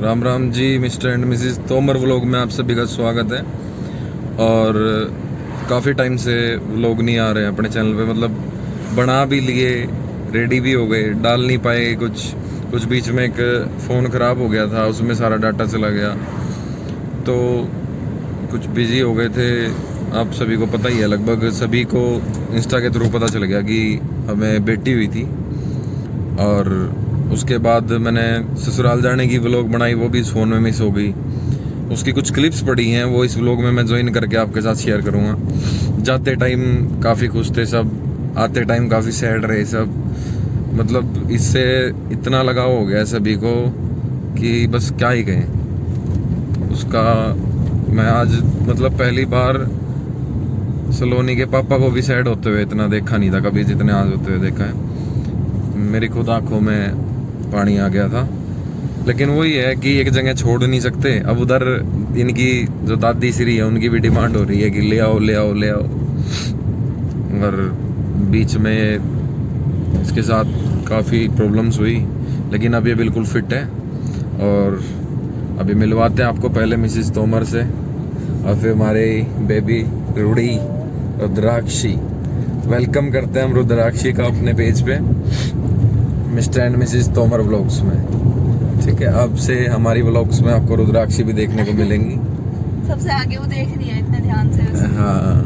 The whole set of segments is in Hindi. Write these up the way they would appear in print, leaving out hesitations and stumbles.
Ram Ram ji. Mr and Mrs Tomar vlog में आप सभी का स्वागत है। और काफ़ी टाइम से व्लॉग नहीं आ रहे हैं अपने चैनल पे, मतलब बना भी लिए, रेडी भी हो गए, डाल नहीं पाए। कुछ बीच में एक फ़ोन ख़राब हो गया था, उसमें सारा डाटा चला गया, तो कुछ बिजी हो गए थे। आप सभी को पता ही है, लगभग सभी को इंस्टा के थ्रू पता चल गया कि हमें बेटी हुई थी। और उसके बाद मैंने ससुराल जाने की व्लॉग बनाई, वो भी इस फ़ोन में मिस हो गई। उसकी कुछ क्लिप्स पड़ी हैं, वो इस व्लॉग में मैं ज्वाइन करके आपके साथ शेयर करूँगा। जाते टाइम काफ़ी खुश थे सब, आते टाइम काफ़ी सैड रहे सब। मतलब इससे इतना लगाव हो गया सभी को कि बस क्या ही कहें उसका। मैं आज मतलब पहली बार सलोनी के पापा को भी सैड होते हुए इतना देखा नहीं था कभी, जितने आज होते हुए देखा है। मेरी खुद आंखों में पानी आ गया था। लेकिन वही है कि एक जगह छोड़ नहीं सकते। अब उधर इनकी जो दादी श्री है, उनकी भी डिमांड हो रही है कि ले आओ ले आओ ले आओ। और बीच में इसके साथ काफ़ी प्रॉब्लम्स हुई, लेकिन अब ये बिल्कुल फिट है। और अभी मिलवाते हैं आपको पहले मिसेस तोमर से, और फिर हमारे बेबी रूडी रुद्राक्षी। वेलकम करते हैं हम रुद्राक्षी का अपने पेज पे, mister and Mrs Tomar vlogs में। ठीक है, अब से हमारी व्लॉग्स में आपको रुद्राक्षी भी देखने को मिलेंगी। सबसे आगे वो देख रही है इतने ध्यान से। हाँ,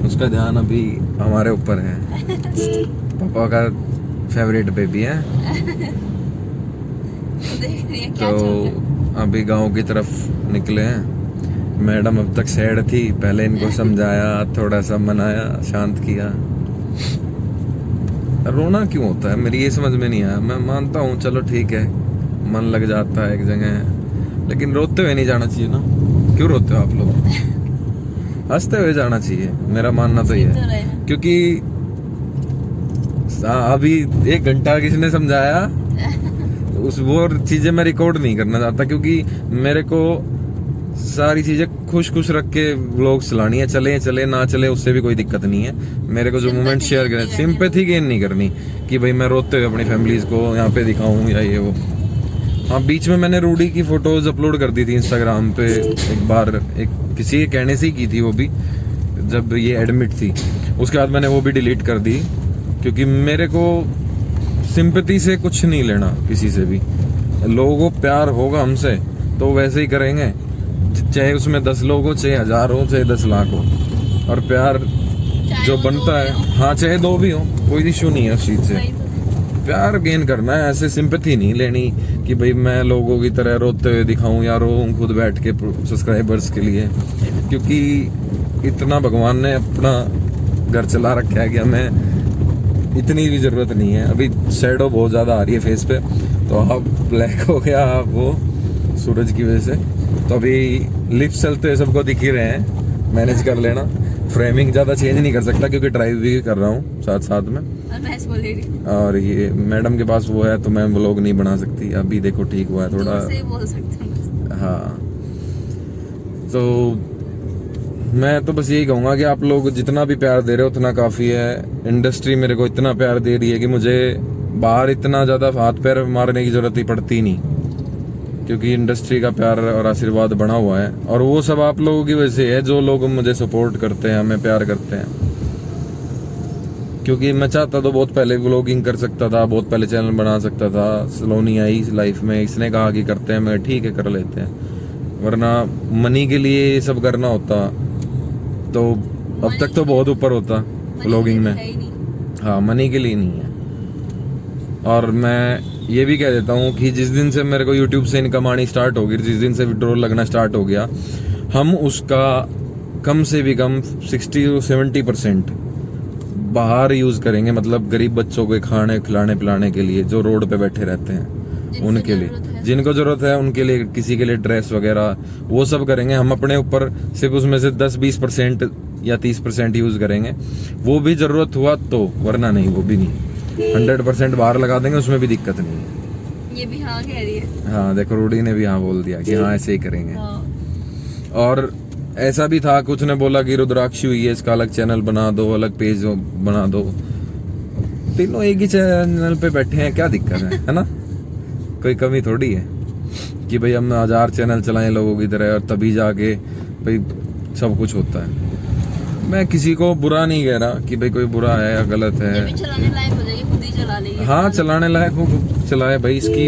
उसका ध्यान अभी हमारे ऊपर है। पापा का फेवरेट बेबी है। देख रही है क्या तो चल रहा है। अभी गांव की तरफ निकले हैं। मैडम अब तक सैड थी, पहले इनको समझाया, थोड़ा सा मनाया, शांत किया। रोना क्यों होता है मेरी ये समझ में नहीं आया। मैं मानता हूँ चलो ठीक है, मन लग जाता है एक जगह, लेकिन रोते हुए नहीं जाना चाहिए ना। क्यों रोते हो आप लोग? हंसते हुए जाना चाहिए, मेरा मानना तो ये है। क्योंकि अभी 1 घंटा किसने समझाया उस वो चीजें मैं रिकॉर्ड नहीं करना चाहता, क्योंकि मेरे को सारी चीजें खुश रख के व्लॉग चलानी है। चले ना चले उससे भी कोई दिक्कत नहीं है। मेरे को जो मोमेंट शेयर करें, सिंपैथी गेन नहीं करनी कि भाई मैं रोते हुए अपनी फैमिलीज को यहाँ पे दिखाऊं या ये वो। हाँ, बीच में मैंने रूडी की फोटोज अपलोड कर दी थी इंस्टाग्राम पे एक बार, एक किसी के कहने से ही की थी वो भी, जब ये एडमिट थी। उसके बाद मैंने वो भी डिलीट कर दी, क्योंकि मेरे को सिंपैथी से कुछ नहीं लेना किसी से भी। लोगों को प्यार होगा हमसे तो वैसे ही करेंगे, चाहे उसमें 10 लोग हो, चाहे 1000 हो, चाहे 10 लाख हो। और प्यार जो बनता है, हाँ चाहे 2 भी हो, कोई इशू नहीं है उस चीज से। प्यार गेन करना है, ऐसे सिंपैथी नहीं लेनी कि भाई मैं लोगों की तरह रोते हुए दिखाऊं या रोऊं खुद बैठ के सब्सक्राइबर्स के लिए। क्योंकि इतना भगवान ने अपना घर चला रखा है कि हमें इतनी भी जरूरत नहीं है। अभी शैडो बहुत ज्यादा आ रही है फेस पे, तो अब ब्लैक हो गया वो सूरज की वजह से। तो अभी लिप्स चलते हुए सबको दिख ही रहे हैं, मैनेज कर लेना। फ्रेमिंग ज़्यादा चेंज नहीं कर सकता क्योंकि ड्राइव भी कर रहा हूँ साथ में। और ये मैडम के पास वो है तो मैं व्लॉग नहीं बना सकती। अभी देखो ठीक हुआ है थोड़ा, बोल सकते हैं। हाँ। तो मैं तो बस यही कहूँगा कि आप लोग जितना भी प्यार दे रहे हो उतना काफ़ी है। इंडस्ट्री मेरे को इतना प्यार दे रही है कि मुझे बाहर इतना ज़्यादा हाथ पैर मारने की ज़रूरत ही पड़ती नहीं, क्योंकि इंडस्ट्री का प्यार और आशीर्वाद बना हुआ है। और वो सब आप लोगों की वजह से है, जो लोग मुझे सपोर्ट करते हैं, हमें प्यार करते हैं। क्योंकि मैं चाहता तो बहुत पहले व्लॉगिंग कर सकता था, बहुत पहले चैनल बना सकता था। सलोनी आई लाइफ में, इसने कहा कि करते हैं, मैं ठीक है कर लेते हैं। वरना मनी के लिए ये सब करना होता तो अब तक तो बहुत ऊपर होता व्लॉगिंग में। हाँ, मनी के लिए नहीं है। और मैं ये भी कह देता हूँ कि जिस दिन से मेरे को YouTube से इनकम आनी स्टार्ट होगी, जिस दिन से विड्रॉल लगना स्टार्ट हो गया, हम उसका कम से भी कम 60-70% बाहर यूज करेंगे। मतलब गरीब बच्चों को खाने खिलाने पिलाने के लिए, जो रोड पे बैठे रहते हैं उनके लिए, जिनको जरूरत है उनके लिए, किसी के लिए ड्रेस वगैरह, वो सब करेंगे। हम अपने ऊपर सिर्फ उसमें से 10-20% या 30% यूज करेंगे, वो भी जरूरत हुआ तो, वरना नहीं, वो भी नहीं। 100% बाहर लगा देंगे, उसमें भी दिक्कत नहीं है। ये भी हाँ कह रही है। हाँ देखो, रूडी ने भी हाँ बोल दिया कि हाँ ऐसे ही करेंगे। और ऐसा भी था, कुछ ने बोला कि रुद्राक्षी हुई है, इसका अलग चैनल बना दो, अलग पेज बना दो। तीनों एक ही चैनल पे बैठे हैं, क्या दिक्कत है ना? कोई कमी थोड़ी है। कि भाई हम 1000 चैनल चलाएं लोगों की तरह और तभी जाके भाई सब कुछ होता है। मैं किसी को बुरा नहीं कह रहा कि भाई कोई बुरा है या गलत जब भी है। चलाने लायक हो जाएगी खुद ही चला लेगी। हाँ, चलाने लायक हो चलाए भाई, इसकी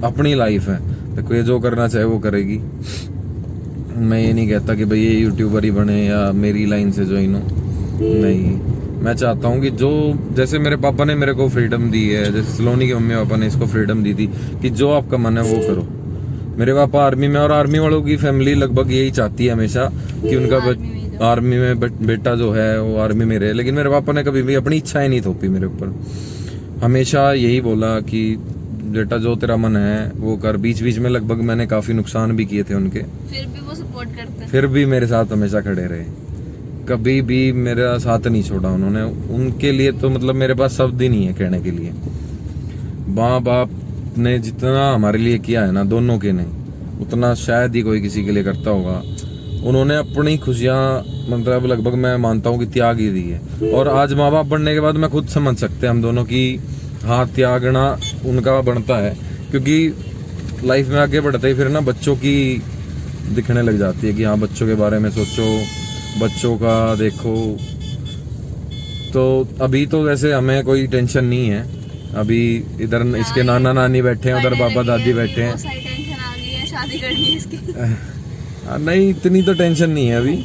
अपनी लाइफ है। देखो ये जो करना चाहे वो करेगी। मैं ये नहीं कहता कि भाई ये यूट्यूबर ही बने या मेरी लाइन से ज्वाइन हो, नहीं। मैं चाहता हूँ कि जो, जैसे मेरे पापा ने मेरे को फ्रीडम दी है, जैसे सलोनी के मम्मी पापा ने इसको फ्रीडम दी थी कि जो आपका मन है वो करो। मेरे पापा आर्मी में, और आर्मी वालों की फैमिली लगभग यही चाहती है हमेशा कि उनका आर्मी में बेटा जो है वो आर्मी में रहे। लेकिन मेरे पापा ने कभी भी अपनी इच्छाएं नहीं थोपी मेरे ऊपर। हमेशा यही बोला कि बेटा जो तेरा मन है वो कर। बीच बीच में लगभग मैंने काफी नुकसान भी किए थे उनके, फिर भी वो सपोर्ट करते हैं। फिर भी मेरे साथ हमेशा खड़े रहे, कभी भी मेरा साथ नहीं छोड़ा उन्होंने। उनके लिए तो मतलब मेरे पास शब्द ही नहीं है कहने के लिए। माँ बाप ने जितना हमारे लिए किया है ना, दोनों के नहीं, उतना शायद ही कोई किसी के लिए करता होगा। उन्होंने अपनी खुशियाँ मतलब लगभग मैं मानता हूँ कि त्याग ही दी है। और आज माँ बाप बनने के बाद मैं खुद समझ सकते हैं हम दोनों की, हाँ त्यागना उनका बनता है। क्योंकि लाइफ में आगे बढ़ते ही फिर ना बच्चों की दिखने लग जाती है कि हाँ बच्चों के बारे में सोचो, बच्चों का देखो। तो अभी तो वैसे हमें कोई टेंशन नहीं है। अभी इधर इसके नाना नानी बैठे हैं, उधर बाबा दादी बैठे हैं। टेंशन आ गई है, शादी करनी है इसकी। नहीं, इतनी तो टेंशन नहीं है अभी।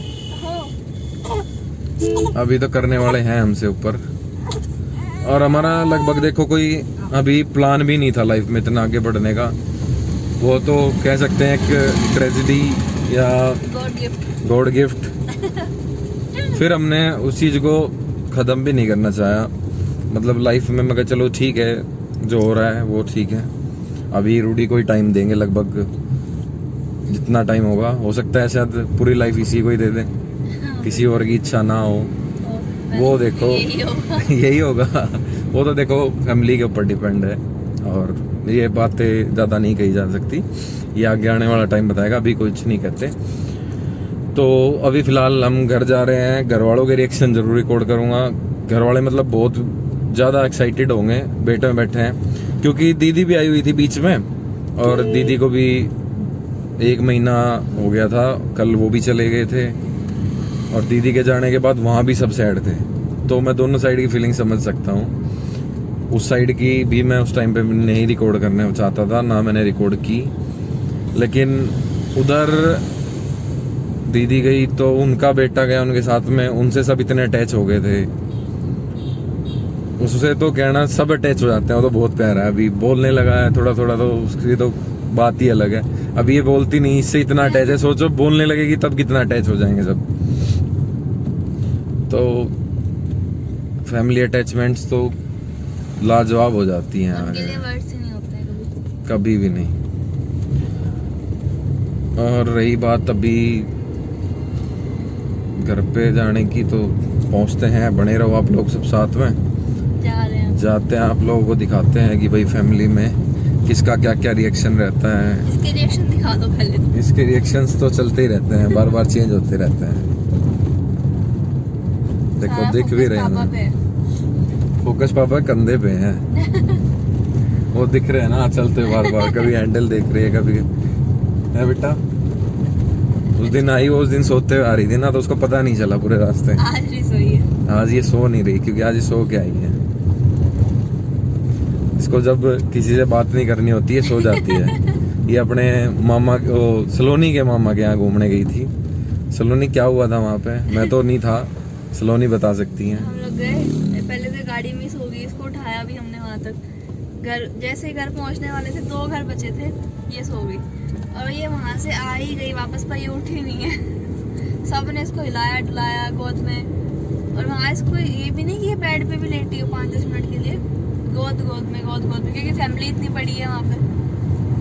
अभी तो करने वाले हैं हमसे ऊपर। और हमारा लगभग देखो कोई अभी प्लान भी नहीं था लाइफ में इतना आगे बढ़ने का। वो तो कह सकते हैं एक ट्रेजेडी या गॉड गिफ्ट। फिर हमने उस चीज को खत्म भी नहीं करना चाहा। मतलब लाइफ में मैं कहा चलो ठीक है, जो हो रहा है वो ठीक है। अभी रूडी को ही टाइम देंगे, लगभग जितना टाइम होगा। हो सकता है शायद पूरी लाइफ इसी को ही दे दें, किसी और की इच्छा ना हो। वो देखो यही होगा। वो तो देखो फैमिली के ऊपर डिपेंड है, और ये बातें ज़्यादा नहीं कही जा सकती। ये आगे आने वाला टाइम बताएगा, अभी कुछ नहीं कहते। तो अभी फिलहाल हम घर जा रहे हैं। घर वालों के रिएक्शन जरूर रिकॉर्ड करूँगा। घर वाले मतलब बहुत ज़्यादा एक्साइटेड होंगे, बेटे में बैठे हैं। क्योंकि दीदी भी आई हुई थी बीच में, और दीदी को भी 1 महीना हो गया था, कल वो भी चले गए थे। और दीदी के जाने के बाद वहाँ भी सब सैड थे। तो मैं दोनों साइड की फीलिंग समझ सकता हूँ। उस साइड की भी मैं उस टाइम पे नहीं रिकॉर्ड करना चाहता था, ना मैंने रिकॉर्ड की। लेकिन उधर दीदी गई तो उनका बेटा गया उनके साथ में, उनसे सब इतने अटैच हो गए थे। उससे तो कहना सब अटैच हो जाते हैं, वो तो बहुत प्यारा है। अभी बोलने लगा है थोड़ा थोड़ा, तो उसकी तो बात ही अलग है। अभी ये बोलती नहीं, इससे इतना अटैच है। सोचो बोलने लगेगी तब कितना अटैच हो जाएंगे सब। तो फैमिली अटैचमेंट्स तो लाजवाब हो जाती हैं। उनके लिए वर्ड्स ही नहीं होते हैं कभी भी नहीं। और रही बात अभी घर पे जाने की, तो पहुंचते हैं। बने रहो आप लोग सब साथ में। जा रहे हैं, जाते हैं, आप लोगों को दिखाते हैं कि भाई फैमिली में किसका क्या क्या रिएक्शन रहता है। इसके रिएक्शन दिखा दो पहले तो। इसके रिएक्शंस तो चलते ही रहते हैं, बार बार चेंज होते रहते हैं। देखो दिख भी रहे हैं। फोकस पापा कंधे पे है। वो दिख रहे हैं ना चलते बार बार। कभी हैंडल देख रही है, कभी है बेटा। उस दिन आई, वो उस दिन सोते हुए आ रही थी ना, तो उसको पता नहीं चला पूरे रास्ते। आज नहीं सोई है। आज ये सो नहीं रही, क्योंकि आज ये सो के आई है। इसको जब किसी से बात नहीं करनी होती है सो जाती है। ये अपने मामा सलोनी के मामा के यहाँ घूमने गई थी। सलोनी क्या हुआ था वहाँ पे, मैं तो नहीं था, सलोनी बता सकती हैं। हम लोग गए, पहले तो गाड़ी में सो गई, इसको उठाया भी हमने वहाँ तक। घर जैसे ही घर पहुँचने वाले थे, 2 घर बचे थे, ये सो गई। और ये वहाँ से आ ही गई वापस, पर ये उठी नहीं है। सब ने इसको हिलाया डुलाया गोद में। और वहाँ इसको ये भी नहीं कि ये बेड पे भी लेटी हो 5-10 मिनट के लिए, गोद में, क्योंकि फैमिली इतनी बड़ी है वहाँ पे।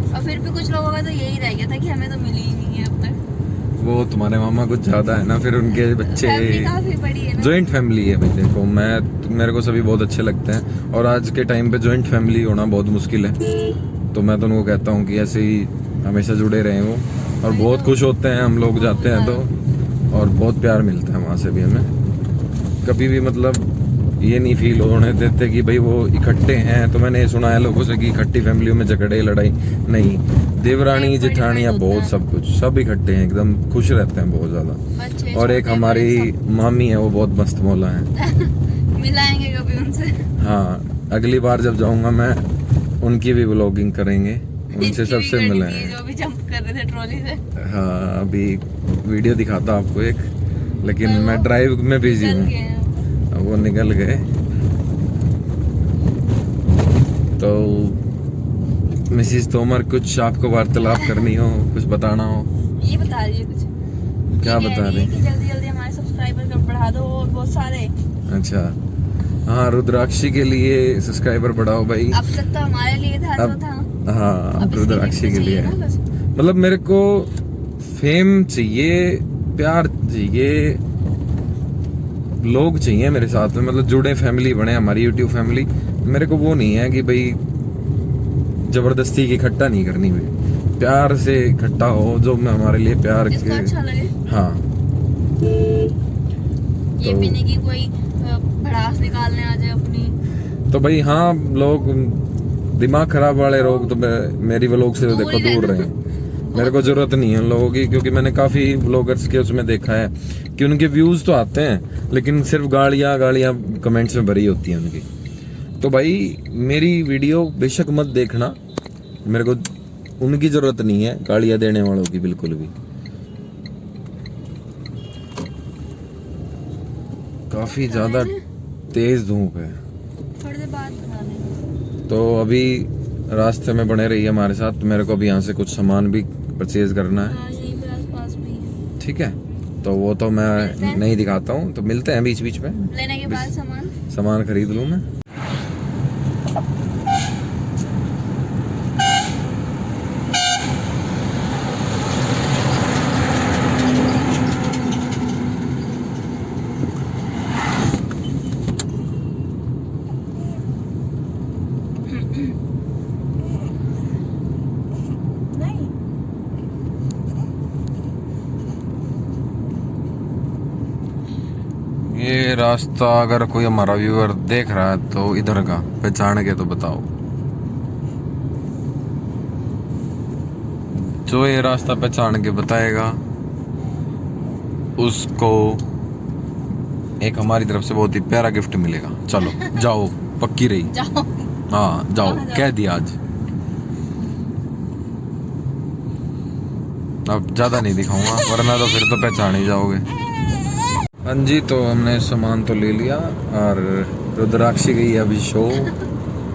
और फिर भी कुछ लोगों का तो यही रह गया था कि हमें तो मिली ही नहीं है अब तक। वो तुम्हारे मामा कुछ ज्यादा है ना, फिर उनके बच्चे काफी बड़ी है ना। जॉइंट फैमिली है भाई। देखो मेरे को सभी बहुत अच्छे लगते हैं, और आज के टाइम पे जॉइंट फैमिली होना बहुत मुश्किल है। तो मैं तो उनको कहता हूँ कि ऐसे ही हमेशा जुड़े रहें वो। और बहुत खुश होते हैं हम लोग जाते हैं तो, और बहुत प्यार मिलता है वहाँ से भी हमें। कभी भी मतलब ये नहीं फील होने देते कि भाई वो इकट्ठे हैं। तो मैंने सुना है लोगों से कि इकट्ठी फैमिलियों में झगड़े लड़ाई नहीं, देवरानी एक जेठानियाँ होता बहुत है। सब कुछ सब इकट्ठे हैं, एकदम खुश रहते हैं बहुत ज्यादा। बच्चे और एक छोटे हमारी बड़े मामी है, वो बहुत मस्त मौला है। सब मिलाएंगे कभी उनसे। हाँ, अगली बार जब जाऊंगा मैं उनकी भी व्लॉगिंग करेंगे, उनसे इनकी सबसे भी मिले लड़की हैं। जो भी जंप कर रहे थे ट्रॉली से। हाँ, अभी वीडियो दिखाता आपको एक, लेकिन पर मैं वो ड्राइव में बिजी निकल हूँ। गए हैं। वो निकल गए। तो मिसिस तोमर, कुछ आपको वार्तालाप करनी हो, कुछ बताना हो? ये बता रही है कुछ। क्या ये कह बता रही है रही? कि जल्दी जल्दी हमारे सब्सक्राइबर कब बढ़ा दो और बहुत सारे। अच्छा, हाँ, रुद्राक्षी के लिए सब्सक्राइबर बढ़ाओ भाई। अब तक तो हमारे लिए था जो अब था। हाँ, अब इसके रुद्राक्षी लिए के लिए चाहिए ना कुछ। मतलब मेरे को फेम चाहिए, प्यार चाहिए, लोग चाहिए मेरे साथ में, मतलब जुड़े, फैमिली बने हमारी यूट्यूब फैमिली। मेरे को वो नहीं है कि भाई जबरदस्ती की इकट्ठा नहीं करनी भाई, प्यार से इकट्ठा हो, जो मैं हमारे लिए प्यार जिसको के। अच्छा लगे। हाँ, ये तो- भी नहीं कि कोई भड़ास निकालने आ जाए अपनी। तो भाई हाँ, लोग दिमाग खराब वाले लोग तो मेरी व्लॉग से दूर देखो ही दूर रहना। रहे। मेरे को जरूरत नहीं है उन लोगों की, क्योंकि मैंने काफी व्लॉगर्स के उसमें देखा है कि उनके व्यूज तो आते हैं, लेकिन सिर्फ गालियां गालियां कमेंट्स में भरी होती हैं उनकी। तो भाई मेरी वीडियो बेशक मत देखना, मेरे को उनकी जरूरत नहीं है गालियां देने वालों की, बिल्कुल भी। काफी ज्यादा तेज धूप है। थोड़ी देर बाद बना लेंगे। तो अभी रास्ते में बने रहिए हमारे साथ। मेरे को भी यहाँ से कुछ सामान भी परचेज करना है, हाँ, यहीं पे आसपास में ही है। ठीक है? तो वो तो मैं नहीं दिखाता हूँ, तो मिलते हैं बीच बीच में। लेने के बाद सामान खरीद लूँ मैं। नहीं। ये रास्ता अगर कोई हमारा व्यूअर देख रहा है तो इधर का पहचान के तो बताओ। जो ये रास्ता पहचान के बताएगा उसको एक हमारी तरफ से बहुत ही प्यारा गिफ्ट मिलेगा। चलो जाओ, पक्की रही। जाओ। हाँ जाओ, कहाँ जाओ? कह दिया आज। अब ज्यादा नहीं दिखाऊंगा, वरना तो फिर तो पहचान ही जाओगे। हाँ जी, तो हमने सामान तो ले लिया और रुद्राक्षी गई है अभी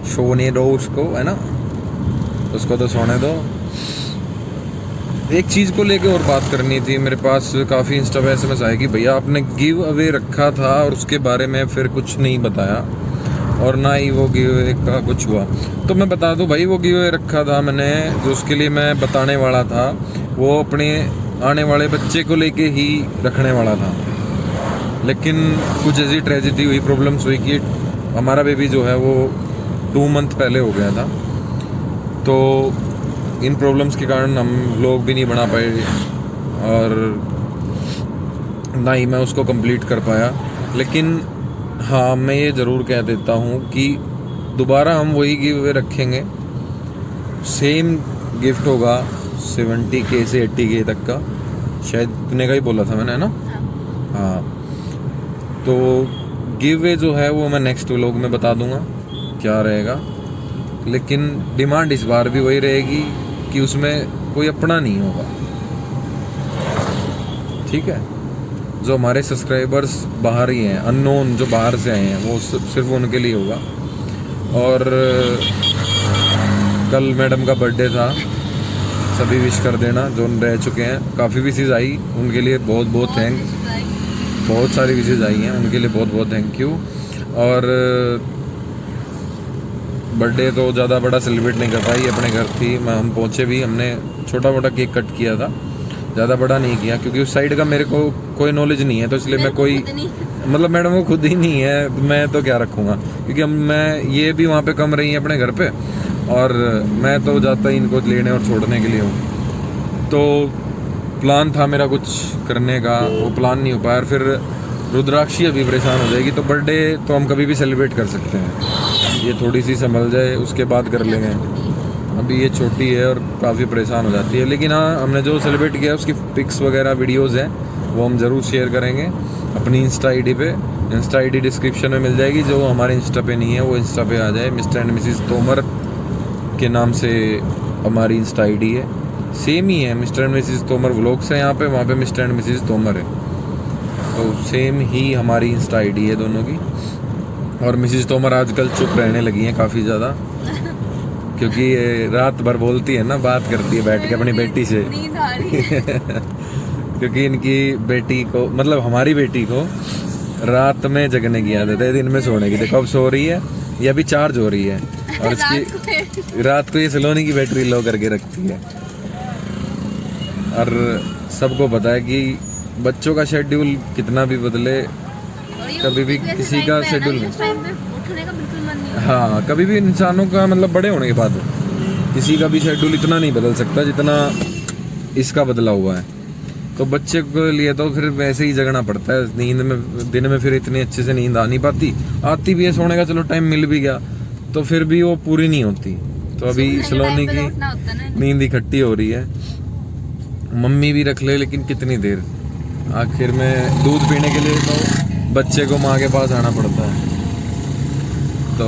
सोने दो उसको, है ना? उसको तो सोने दो। एक चीज को लेके और बात करनी थी। मेरे पास काफी इंस्टा पे एसएमएस आए कि भैया आपने गिव अवे रखा था और उसके बारे में फिर कुछ नहीं बताया, और ना ही वो गिव अवे का कुछ हुआ। तो मैं बता दूं भाई, वो गिव अवे रखा था मैंने, जो उसके लिए मैं बताने वाला था, वो अपने आने वाले बच्चे को लेके ही रखने वाला था। लेकिन कुछ ऐसी ट्रेजेडी हुई, प्रॉब्लम्स हुई कि हमारा बेबी जो है वो 2 मंथ पहले हो गया था। तो इन प्रॉब्लम्स के कारण हम लोग भी नहीं बना पाए और ना ही मैं उसको कंप्लीट कर पाया। लेकिन हाँ, मैं ये ज़रूर कह देता हूँ कि दोबारा हम वही गिव अवे रखेंगे। सेम गिफ्ट होगा 70K से 80K तक का, शायद इतने का ही बोला था मैंने, है ना? हाँ, तो गिव अवे जो है वो मैं नेक्स्ट व्लॉग में बता दूंगा क्या रहेगा। लेकिन डिमांड इस बार भी वही रहेगी कि उसमें कोई अपना नहीं होगा, ठीक है? जो हमारे सब्सक्राइबर्स बाहर ही हैं, अननोन जो बाहर से आए हैं, वो सिर्फ उनके लिए होगा। और कल मैडम का बर्थडे था, सभी विश कर देना जो रह चुके हैं। काफ़ी विशेज आई, उनके लिए बहुत बहुत थैंक्स। बहुत सारी विशेज आई हैं, उनके लिए बहुत बहुत थैंक यू। और बर्थडे तो ज़्यादा बड़ा सेलिब्रेट नहीं कर पाई, अपने घर थी। हम पहुँचे भी, हमने छोटा मोटा केक कट किया था, ज़्यादा बड़ा नहीं किया, क्योंकि उस साइड का मेरे को कोई नॉलेज नहीं है। तो इसलिए मैं कोई मतलब मैडम को खुद ही नहीं है, मैं तो क्या रखूँगा, क्योंकि मैं ये भी वहाँ पे कम रही हैं अपने घर पे, और मैं तो जाता ही इनको लेने और छोड़ने के लिए हूँ। तो प्लान था मेरा कुछ करने का, वो प्लान नहीं हो पाया। फिर रुद्राक्षी अभी परेशान हो जाएगी, तो बर्थडे तो हम कभी भी सेलिब्रेट कर सकते हैं, ये थोड़ी सी संभल जाए उसके बाद कर लेंगे। अभी ये छोटी है और काफ़ी परेशान हो जाती है, लेकिन हाँ हमने जो सेलिब्रेट किया उसकी पिक्स वगैरह वीडियोज़ हैं वो हम ज़रूर शेयर करेंगे अपनी इंस्टा आईडी पे। इंस्टा आईडी डिस्क्रिप्शन में मिल जाएगी, जो हमारे इंस्टा पे नहीं है वो इंस्टा पे आ जाए। मिस्टर एंड मिसिज तोमर के नाम से हमारी इंस्टा आईडी है, सेम ही है, mister and Mrs Tomar vlogs है यहाँ पे, वहाँ पे मिस्टर एंड मिसिज तोमर है, तो सेम ही हमारी इंस्टा आईडी है दोनों की। और मिसिज तोमर आजकल चुप रहने लगी हैं काफ़ी ज़्यादा, क्योंकि ये रात भर बोलती है ना, बात करती है बैठ के अपनी बेटी से। नींद आ रही है। क्योंकि इनकी बेटी को, मतलब हमारी बेटी को रात में जगने की आदत है, दिन में सोने की। देखो अब सो रही है, ये अभी चार्ज हो रही है, और इसकी रात को ये सलोनी की बैटरी लो करके रखती है। और सबको पता है कि बच्चों का शेड्यूल कितना भी बदले, कभी भी किसी का शेड्यूल नहीं, उठने का बिल्कुल मन नहीं। हाँ कभी भी इंसानों का, मतलब बड़े होने के बाद किसी का भी शेड्यूल इतना नहीं बदल सकता जितना इसका बदला हुआ है। तो बच्चे के लिए तो फिर वैसे ही जगना पड़ता है, नींद में दिन में फिर इतनी अच्छे से नींद आ नहीं पाती, आती भी है सोने का चलो टाइम मिल भी गया तो फिर भी वो पूरी नहीं होती। तो अभी सलोनी की नींद इकट्ठी हो रही है, मम्मी भी रख ले लेकिन कितनी देर, आखिर में दूध पीने के लिए तो बच्चे को माँ के पास आना पड़ता है। तो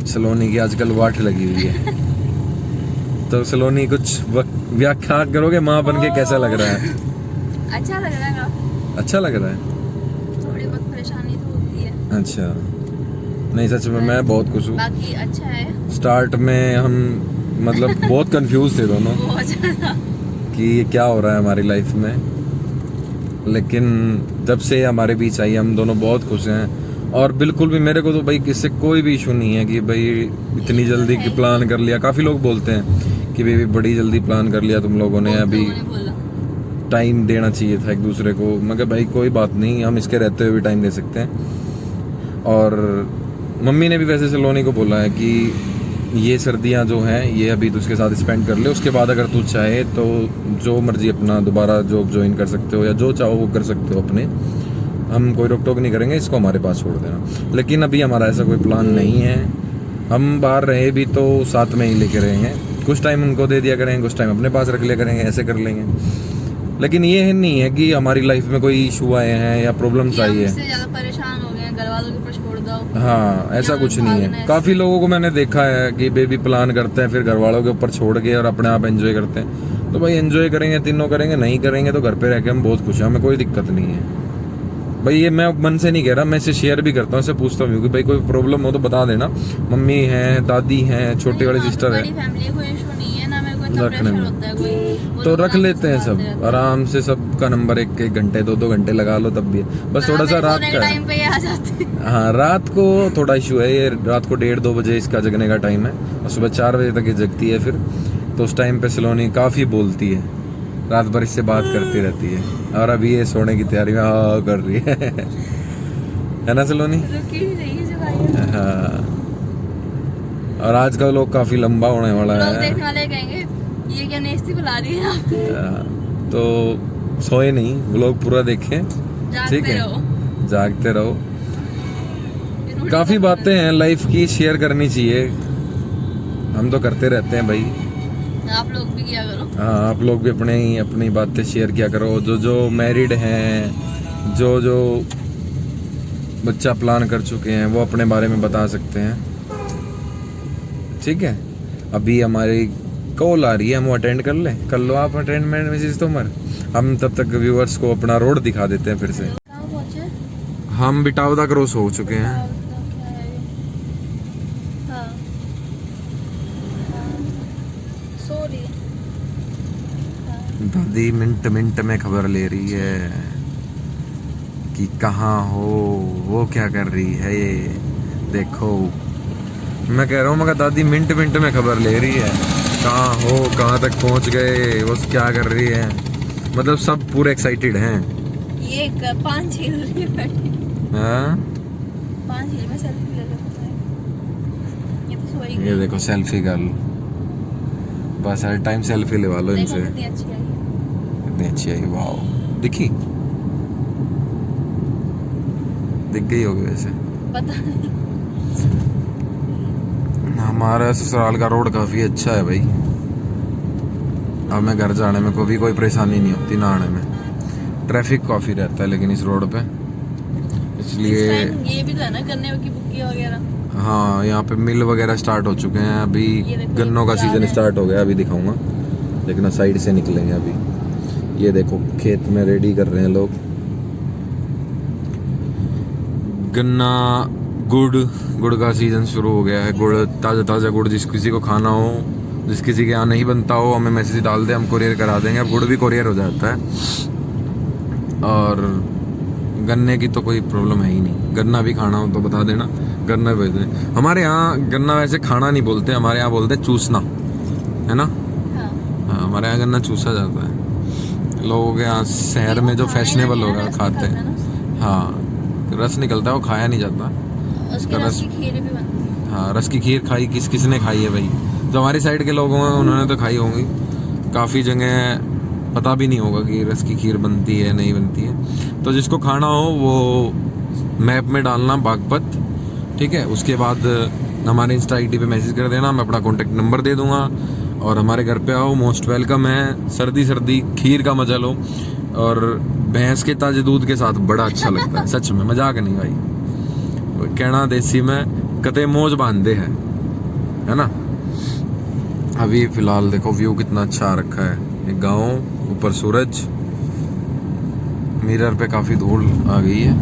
सलोनी की आजकल वाट लगी हुई है। तो सलोनी कुछ व्याख्या करोगे माँ बन के, कैसा लग रहा है? अच्छा लग रहा है काफी। अच्छा लग रहा है, थोड़ी बहुत परेशानी तो होती है। अच्छा नहीं सच में मैं बहुत खुश हूँ। बाकी अच्छा है। स्टार्ट में हम मतलब बहुत कंफ्यूज थे दोनों बहुत ज्यादा कि ये क्या हो रहा है हमारी लाइफ में, लेकिन जब से हमारे बीच आई हम दोनों बहुत खुश हैं। और बिल्कुल भी मेरे को तो भाई इससे कोई भी इशू नहीं है कि भाई इतनी जल्दी की प्लान कर लिया। काफ़ी लोग बोलते हैं कि भाई बड़ी जल्दी प्लान कर लिया तुम लोगों ने, अभी टाइम देना चाहिए था एक दूसरे को। मगर भाई कोई बात नहीं, हम इसके रहते हुए भी टाइम दे सकते हैं। और मम्मी ने भी वैसे सलोनी को बोला है कि ये सर्दियाँ जो हैं ये अभी तो उसके साथ स्पेंड कर ले, उसके बाद अगर तू चाहे तो जो मर्जी अपना दोबारा जॉब ज्वाइन कर सकते हो या जो चाहो वो कर सकते हो अपने, हम कोई रोक टोक नहीं करेंगे, इसको हमारे पास छोड़ देना। लेकिन अभी हमारा ऐसा कोई प्लान नहीं है, हम बाहर रहे भी तो साथ में ही लेके रहेंगे, कुछ टाइम उनको दे दिया करेंगे, कुछ टाइम अपने पास रख लिया करेंगे, ऐसे कर लेंगे। लेकिन ये नहीं है कि हमारी लाइफ में कोई इशू आए हैं या प्रॉब्लम्स आई है, ज़्यादा परेशान हो गए घर वालों के ऊपर छोड़ दो। हाँ ऐसा कुछ नहीं है। काफ़ी लोगों को मैंने देखा है कि बेबी प्लान करते हैं फिर घर वालों के ऊपर छोड़ के और अपने आप एंजॉय करते हैं। तो भाई एंजॉय करेंगे, तीनों करेंगे, नहीं करेंगे तो घर पे रह के हम बहुत खुश हैं, हमें कोई दिक्कत नहीं है भाई। ये मैं मन से नहीं कह रहा, मैं इसे शेयर भी करता हूँ, इसे पूछता हूँ कि भाई कोई प्रॉब्लम हो तो बता देना। मम्मी है, दादी हैं, छोटी वाली सिस्टर है, रखने में तो रख लेते हैं सब आराम से। सबका नंबर 1-1 घंटे 2-2 घंटे लगा लो तब भी है। बस थोड़ा सा रात का टाइम पे आ जाते हैं। हाँ रात को थोड़ा इशू है, ये रात को 1:30-2 बजे इसका जगने का टाइम है और सुबह 4 बजे तक ये जगती है। फिर तो उस टाइम पे सलोनी काफ़ी बोलती है, रात भर इससे बात करती रहती है। और अभी ये सोने की तैयारी में हाँ कर रही है ना सलोनी? हाँ। और आज का लोग काफ़ी लंबा होने वाला है, देखने वाले कहेंगे ये क्या नेस्ती बुला रही है आप। तो सोए नहीं, व्लॉग पूरा देखें, ठीक है? जागते रहो। काफ़ी बातें हैं लाइफ की, शेयर करनी चाहिए, हम तो करते रहते हैं भाई, आप लोग भी किया करो। हाँ आप लोग भी अपनी बातें शेयर किया करो। जो मैरिड हैं, जो बच्चा प्लान कर चुके हैं वो अपने बारे में बता सकते हैं, ठीक है? अभी हमारी कॉल आ रही है, हम वो अटेंड कर लें। कर लो आप अटेंड मिसेस तोमर, हम तब तक व्यूअर्स को अपना रोड दिखा देते हैं फिर से। हम बिटावदा क्रॉस हो चुके हैं। दादी मिनट मिनट में खबर ले रही है कि कहाँ हो, वो क्या कर रही है, ये देखो। मैं कह रहा हूँ मगर दादी मिनट मिनट में खबर ले रही है, कहाँ हो, कहाँ तक पहुँच गए, वो क्या कर रही है। मतलब सब पूरे एक्साइटेड हैं। ये 5 झील बैठी, हाँ 5 झील में सेल्फी ले लेते हैं। ये तो सोई गई। ये देखो सेल्फी गर्ल, बस हर टाइम सेल्फी लेवा लो इनसे। कितनी अच्छी आई, कितनी अच्छी आई, वाह। दिखी दिख गई होगी वैसे। पता नहीं। हमारा ससुराल का रोड काफ़ी अच्छा है भाई। अब मैं घर जाने में कभी कोई परेशानी नहीं होती ना आने में। ट्रैफिक काफ़ी रहता है लेकिन इस रोड पे, इसलिए इस टाइम ये भी तो है ना गन्ने की बुक्की वगैरह। हाँ यहाँ पे मिल वगैरह स्टार्ट हो चुके हैं। अभी ये देखो, गन्नों का ये सीज़न है। स्टार्ट हो गया, अभी दिखाऊंगा, लेकिन साइड से निकलेंगे अभी। ये देखो खेत में रेडी कर रहे हैं लोग गन्ना। गुड़ का सीज़न शुरू हो गया है। गुड़, ताज़ा ताज़ा गुड़ जिस किसी को खाना हो, जिस किसी के यहाँ नहीं बनता हो, हमें मैसेज डाल दें, हम कुरियर करा देंगे। अब गुड़ भी कुरियर हो जाता है। और गन्ने की तो कोई प्रॉब्लम है ही नहीं। गन्ना भी खाना हो तो बता देना, गन्ना भेज दें। हमारे यहाँ गन्ना वैसे खाना नहीं बोलते, हमारे यहाँ बोलते चूसना, है ना। हाँ। हाँ, हमारे यहाँ गन्ना चूसा जाता है। लोगों के यहाँ शहर में जो फैशनेबल होगा खाते हैं। हाँ, रस निकलता है, वो खाया नहीं जाता। उसके रस की खीर भी बनती है। हाँ, रस की खीर खाई, किसने खाई है भाई। जो हमारी साइड के लोग हैं उन्होंने तो खाई होंगी। काफ़ी जगह पता भी नहीं होगा कि रस की खीर बनती है नहीं बनती है। तो जिसको खाना हो वो मैप में डालना बागपत, ठीक है। उसके बाद हमारे इंस्टा आईडी पे मैसेज कर देना, मैं अपना कॉन्टेक्ट नंबर दे दूंगा और हमारे घर पे आओ, मोस्ट वेलकम है। सर्दी सर्दी खीर का मजा लो, और भैंस के ताजे दूध के साथ बड़ा अच्छा लगता है। सच में, मजाक नहीं भाई, कहना देसी में कते मौज बांधे है ना। अभी फिलहाल देखो व्यू कितना अच्छा आ रखा है। एक गाँव, ऊपर सूरज, मिरर पे काफी धूल आ गई है।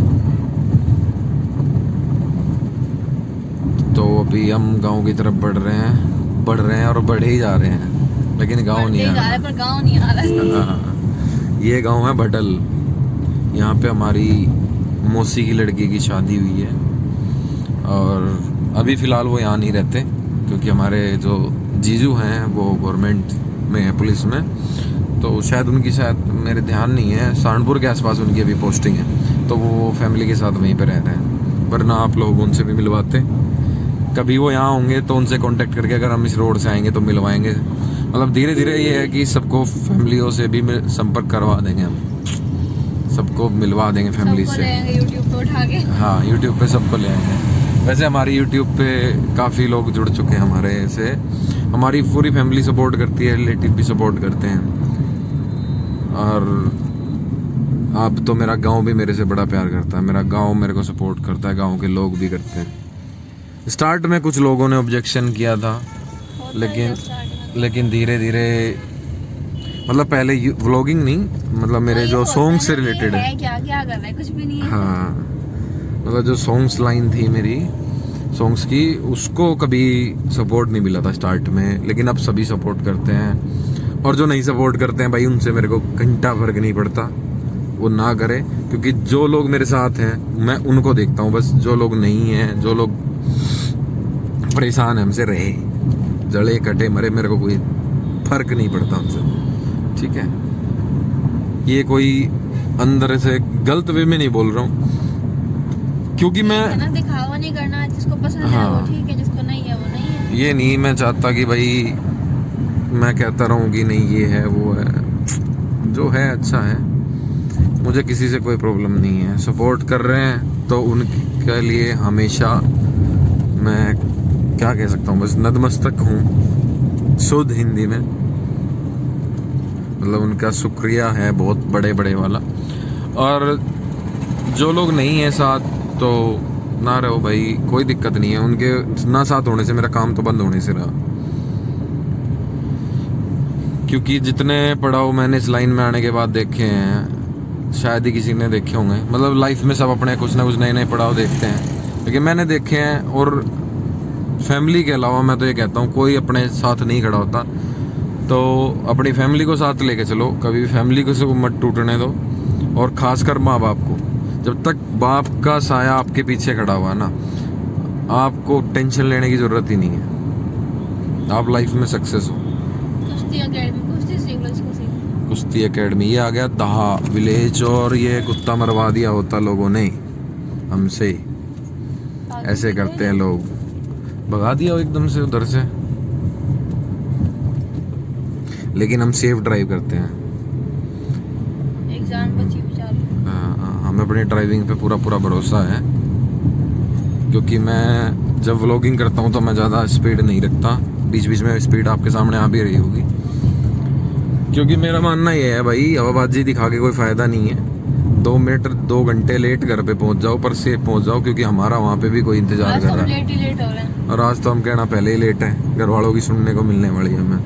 तो अभी हम गांव की तरफ बढ़ रहे हैं और बढ़े ही जा रहे हैं, लेकिन गांव नहीं आ रहा। पर गांव नहीं आ रहा। हाँ, ये गांव है भटल। यहाँ पे हमारी मौसी की लड़की की शादी हुई है, और अभी फ़िलहाल वो यहाँ नहीं रहते क्योंकि हमारे जो जीजू हैं वो गवर्नमेंट में है, पुलिस में। तो शायद मेरे ध्यान नहीं है, सहारनपुर के आसपास उनकी अभी पोस्टिंग है, तो वो फैमिली के साथ वहीं पर रह रहे हैं। वरना आप लोग उनसे भी मिलवाते, कभी वो यहाँ होंगे तो उनसे कांटेक्ट करके अगर हम इस रोड से आएंगे तो मिलवाएंगे। मतलब धीरे धीरे ये है कि सबको फैमिलियों से भी संपर्क करवा देंगे हम, सबको मिलवा देंगे फैमिली से। यूट्यूब पे उठा के। हाँ, यूट्यूब पे सबको ले आएंगे। वैसे हमारी यूट्यूब पे काफ़ी लोग जुड़ चुके हैं हमारे से। हमारी पूरी फैमिली सपोर्ट करती है, रिलेटिव भी सपोर्ट करते हैं, और अब तो मेरा गांव भी मेरे से बड़ा प्यार करता है। मेरा गांव मेरे को सपोर्ट करता है, गांव के लोग भी करते हैं। स्टार्ट में कुछ लोगों ने ऑब्जेक्शन किया था, लेकिन धीरे धीरे, मतलब पहले व्लॉगिंग नहीं, मतलब मेरे जो सॉन्ग से रिलेटेड है। क्या कर रहा है, कुछ भी नहीं है। हाँ, मतलब जो सॉन्ग्स लाइन थी मेरी सॉन्ग्स की, उसको कभी सपोर्ट नहीं मिला था स्टार्ट में, लेकिन अब सभी सपोर्ट करते हैं। और जो नहीं सपोर्ट करते हैं भाई, उनसे मेरे को घंटा फर्क नहीं पड़ता, वो ना करे, क्योंकि जो लोग मेरे साथ हैं मैं उनको देखता हूँ बस। जो लोग नहीं हैं, जो लोग परेशान है हमसे, रहे जड़े कटे मरे, मेरे को कोई फर्क नहीं पड़ता उनसे, ठीक है। ये कोई अंदर से गलत वे में नहीं बोल रहा हूँ, क्योंकि मैं ना दिखावा नहीं करना, जिसको पसंद है वो ठीक है, जिसको नहीं है वो नहीं है। ये नहीं मैं चाहता कि भाई मैं कहता रहूँ कि नहीं ये है वो है, जो है अच्छा है, मुझे किसी से कोई प्रॉब्लम नहीं है। सपोर्ट कर रहे हैं तो उनके लिए हमेशा मैं क्या कह सकता हूँ, बस नतमस्तक हूँ शुद्ध हिंदी में। मतलब उनका शुक्रिया है बहुत बड़े बड़े वाला। और जो लोग नहीं है साथ तो ना रहो भाई, कोई दिक्कत नहीं है। उनके ना साथ होने से मेरा काम तो बंद होने से रहा, क्योंकि जितने पड़ाव मैंने इस लाइन में आने के बाद देखे हैं, शायद ही किसी ने देखे होंगे। मतलब लाइफ में सब अपने कुछ ना कुछ नए नए पड़ाव देखते हैं, लेकिन मैंने देखे हैं। और फैमिली के अलावा मैं तो ये कहता हूँ, कोई अपने साथ नहीं खड़ा होता, तो अपनी फैमिली को साथ लेके चलो, कभी भी फैमिली को से मत टूटने दो। और खासकर माँ बाप को, जब तक बाप का साया आपके पीछे खड़ा हुआ ना, आपको टेंशन लेने की ज़रूरत ही नहीं है, आप लाइफ में सक्सेस हो। कुश्ती एकेडमी ये आ गया दहा विलेज, और ये कुत्ता मरवा दिया होता लोगों ने हमसे, ऐसे करते हैं लोग, भगा दिया एकदम से उधर से। लेकिन हम सेफ ड्राइव करते हैं, एक जान बची बेचारी। हमें अपनी ड्राइविंग पे पूरा भरोसा है। क्योंकि मैं जब व्लॉगिंग करता हूँ तो मैं ज़्यादा स्पीड नहीं रखता, बीच बीच में स्पीड आपके सामने आ भी रही होगी। क्योंकि मेरा मानना ये है भाई, हवाबाजी दिखा के कोई फ़ायदा नहीं है। 2 मिनट 2 घंटे लेट घर पे पहुँच जाओ, पर सेफ पहुँच जाओ, क्योंकि हमारा वहाँ पे भी कोई इंतज़ार आज कर हम रहा है। लेट ही लेट हो रहे हैं। और आज तो हम कहना पहले ही लेट है, घर वालों की सुनने को मिलने वाली है। हमें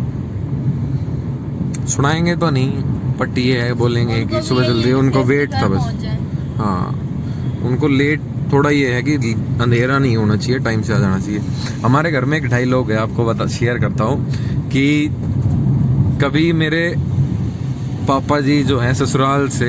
सुनाएंगे तो नहीं, बट ये है बोलेंगे उनको कि भी सुबह यही जल्दी, है कि उनको सेफ्टी वेट घर था बस। पहुंच जाए। हाँ, उनको लेट थोड़ा ये है कि अंधेरा नहीं होना चाहिए, टाइम से आ जाना चाहिए। हमारे घर में एक डायलॉग है, आपको शेयर करता हूँ कि कभी मेरे पापा जी जो हैं ससुराल से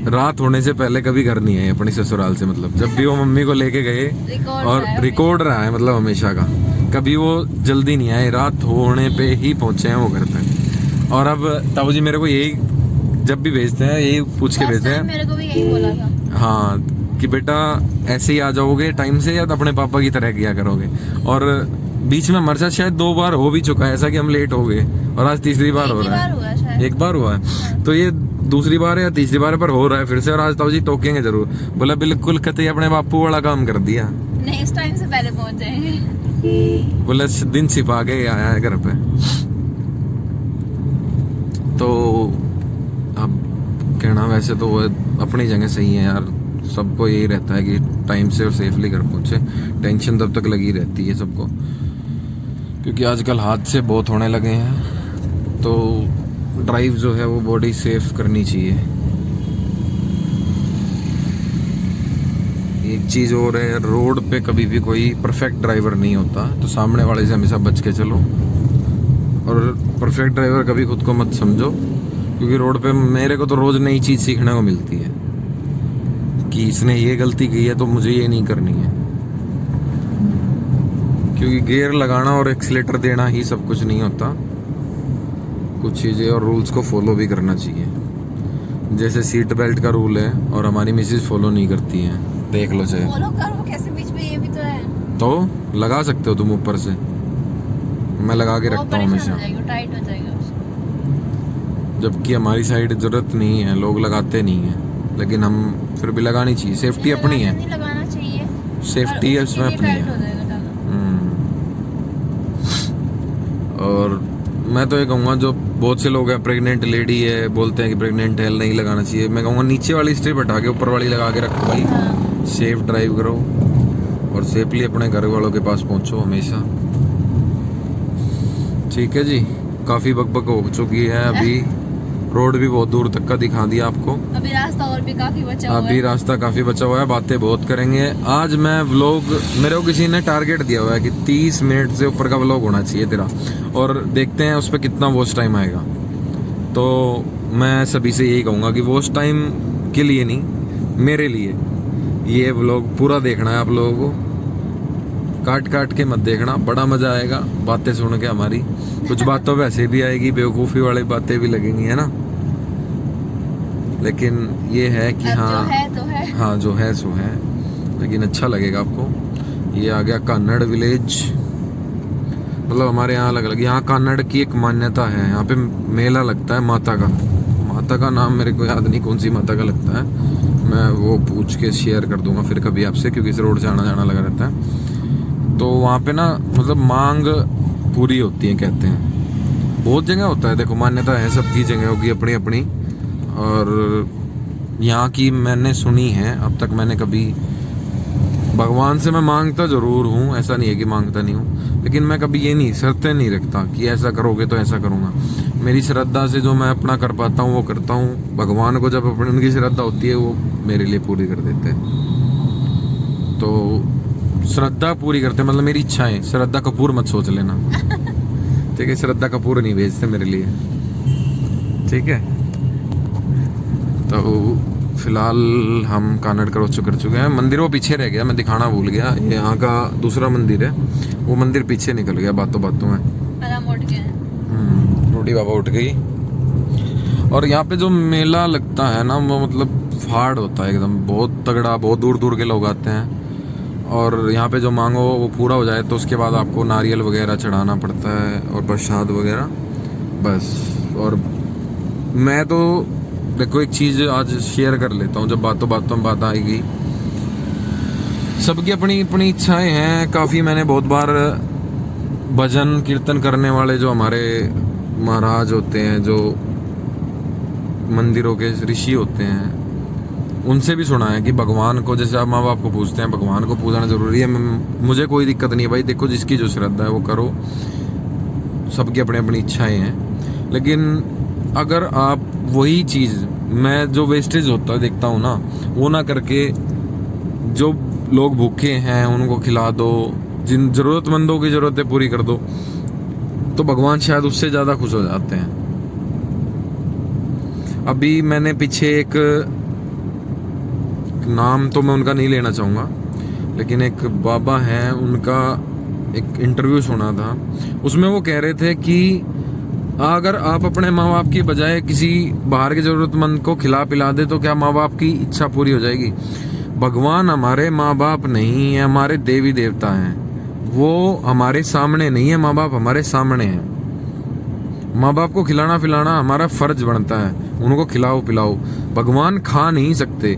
रात होने से पहले कभी घर नहीं आए अपनी ससुराल से। मतलब जब भी वो मम्मी को लेके गए, और रिकॉर्ड रहा है मतलब हमेशा का, कभी वो जल्दी नहीं आए, रात होने पे ही पहुंचे हैं वो घर पे। और अब ताऊ जी मेरे को यही जब भी भेजते हैं, यही पूछ के भेजते हैं, मेरे को भी यही बोला था। हाँ, कि बेटा ऐसे ही आ जाओगे टाइम से, या तो अपने पापा की तरह किया करोगे। और बीच में हमारे साथ शायद 2 बार हो भी चुका है ऐसा कि हम लेट हो गए, और आज तीसरी बार हो रहा है। एक बार हुआ है, तो ये दूसरी बार है या तीसरी बार पर हो रहा है फिर से। और आज ताऊ जी टोकेंगे जरूर, बोला बिल्कुल कतई अपने बापू वाला काम कर दिया, नेक्स्ट टाइम से पहले पहुंच जाएंगे। बोले दिन छिपा के आया है घर पे। तो अब कहना वैसे तो वो अपनी जगह सही है यार, सबको यही रहता है कि टाइम से और सेफली घर पहुंचे। टेंशन तब तक लगी रहती है सबको, क्योंकि आजकल हादसे बहुत होने लगे हैं। तो ड्राइव जो है वो बॉडी सेफ करनी चाहिए। एक चीज़ और है, रोड पे कभी भी कोई परफेक्ट ड्राइवर नहीं होता, तो सामने वाले से हमेशा बच के चलो। और परफेक्ट ड्राइवर कभी खुद को मत समझो, क्योंकि रोड पे मेरे को तो रोज़ नई चीज़ सीखने को मिलती है कि इसने ये गलती की है तो मुझे ये नहीं करनी है। क्योंकि गियर लगाना और एक्सीलेटर देना ही सब कुछ नहीं होता, कुछ चीज़ें और रूल्स को फॉलो भी करना चाहिए। जैसे सीट बेल्ट का रूल है और हमारी मिसेज फॉलो नहीं करती हैं, देख लो चाहे। फॉलो करो कैसे, बीच में ये भी तो है। तो लगा सकते हो तुम ऊपर से, मैं लगा के रखता हूँ हमेशा, टाइट हो जाएगा। जबकि हमारी साइड जरूरत नहीं है, लोग लगाते नहीं हैं, लेकिन हम फिर भी लगानी चाहिए। सेफ्टी अपनी है, नहीं लगाना चाहिए, सेफ्टी है उसमें अपनी है। और मैं तो ये कहूँगा, जो बहुत से लोग हैं प्रेग्नेंट लेडी है, बोलते हैं कि प्रेग्नेंट है नहीं लगाना चाहिए, मैं कहूँगा नीचे वाली स्ट्रिप हटा के ऊपर वाली लगा के रखो भाई। सेफ ड्राइव करो और सेफली अपने घर वालों के पास पहुँचो हमेशा। ठीक है जी, काफ़ी बकबक हो चुकी है अभी, रोड भी बहुत दूर तक का दिखा दिया आपको। अभी रास्ता और भी काफी बचा हुआ है। अभी रास्ता काफी बचा हुआ है, बातें बहुत करेंगे आज। मैं व्लॉग, मेरे को किसी ने टारगेट दिया हुआ है कि 30 मिनट से ऊपर का व्लॉग होना चाहिए तेरा, और देखते हैं उस पर कितना वॉच टाइम आएगा। तो मैं सभी से यही कहूँगा कि वॉच टाइम के लिए नहीं, मेरे लिए ये व्लॉग पूरा देखना है आप लोगों को, काट काट के मत देखना, बड़ा मजा आएगा बातें सुन के हमारी। कुछ बातों पे वैसे भी आएगी, बेवकूफ़ी वाली बातें भी लगेंगी, है ना, लेकिन ये है कि हाँ, जो है तो है। हाँ जो है सो है, लेकिन अच्छा लगेगा आपको। ये आ गया कान्नड़ विलेज, मतलब हमारे यहाँ अलग अलग, यहाँ कान्नड़ की एक मान्यता है, यहाँ पे मेला लगता है माता का नाम मेरे को याद नहीं कौन सी माता का लगता है, मैं वो पूछ के शेयर कर दूंगा फिर कभी आपसे, क्योंकि इस रोड से आना जाना लगा रहता है। तो वहाँ पे ना मतलब मांग पूरी होती है कहते हैं, बहुत जगह होता है, देखो मान्यता है, सबकी जगह होगी अपनी अपनी। और यहाँ की मैंने सुनी है, अब तक मैंने कभी, भगवान से मैं मांगता ज़रूर हूँ, ऐसा नहीं है कि मांगता नहीं हूँ, लेकिन मैं कभी ये नहीं शर्तें नहीं रखता कि ऐसा करोगे तो ऐसा करूँगा। मेरी श्रद्धा से जो मैं अपना कर पाता हूँ वो करता हूँ। भगवान को जब अपनी उनकी श्रद्धा होती है वो मेरे लिए पूरी कर देते हैं। तो श्रद्धा पूरी करते मतलब मेरी इच्छाएं, श्रद्धा कपूर मत सोच लेना, ठीक है, श्रद्धा कपूर नहीं भेजते मेरे लिए, ठीक है। तो फिलहाल हम कान्नड़ क्रॉस कर चुके हैं, मंदिर वो पीछे रह गया, मैं दिखाना भूल गया, ये यहाँ का दूसरा मंदिर है, वो मंदिर पीछे निकल गया बातों बातों में। रोटी बाबा उठ गई। और यहाँ पे जो मेला लगता है ना, वो मतलब फाड़ होता है एकदम, बहुत तगड़ा, बहुत दूर दूर के लोग आते हैं। और यहाँ पे जो मांगो वो पूरा हो जाए तो उसके बाद आपको नारियल वगैरह चढ़ाना पड़ता है और प्रसाद वगैरह, बस। और मैं तो देखो एक चीज़ आज शेयर कर लेता हूँ, जब बातों बातों में बात आएगी, सबकी अपनी अपनी इच्छाएं हैं। काफ़ी मैंने बहुत बार भजन कीर्तन करने वाले जो हमारे महाराज होते हैं, जो मंदिरों के ऋषि होते हैं, उनसे भी सुना है कि भगवान को, जैसे आप माँ बाप को पूजते हैं, भगवान को पूजना ज़रूरी है। मुझे कोई दिक्कत नहीं है भाई, देखो जिसकी जो श्रद्धा है वो करो, सबकी अपनी अपनी इच्छाएं हैं। लेकिन अगर आप वही चीज़, मैं जो वेस्टेज होता है देखता हूँ ना, वो ना करके जो लोग भूखे हैं उनको खिला दो, जिन ज़रूरतमंदों की ज़रूरतें पूरी कर दो, तो भगवान शायद उससे ज़्यादा खुश हो जाते हैं। अभी मैंने पीछे एक, नाम तो मैं उनका नहीं लेना चाहूँगा, लेकिन एक बाबा हैं, उनका एक इंटरव्यू सुना था। उसमें वो कह रहे थे कि अगर आप अपने माँ बाप की बजाय किसी बाहर के ज़रूरतमंद को खिला पिला दे तो क्या माँ बाप की इच्छा पूरी हो जाएगी? भगवान हमारे माँ बाप नहीं है, हमारे देवी देवता हैं। वो हमारे सामने नहीं है, माँ बाप हमारे सामने हैं। माँ बाप को खिलाना पिलाना हमारा फर्ज बनता है, उनको खिलाओ पिलाओ। भगवान खा नहीं सकते,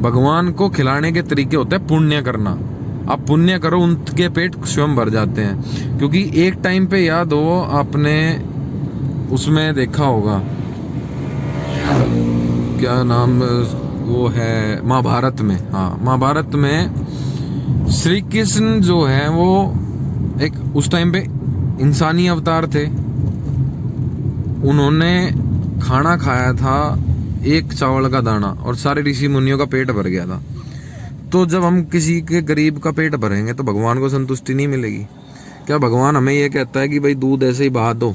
भगवान को खिलाने के तरीके होते हैं पुण्य करना। आप पुण्य करो, उनके पेट स्वयं भर जाते हैं। क्योंकि एक टाइम पे याद हो, आपने उसमें देखा होगा, क्या नाम वो है, महाभारत में, हाँ महाभारत में श्री कृष्ण जो है वो एक उस टाइम पे इंसानी अवतार थे। उन्होंने खाना खाया था एक चावल का दाना और सारे ऋषि मुनियों का पेट भर गया था। तो जब हम किसी के गरीब का पेट भरेंगे तो भगवान को संतुष्टि नहीं मिलेगी क्या? भगवान हमें ये कहता है कि भाई दूध ऐसे ही बहा दो?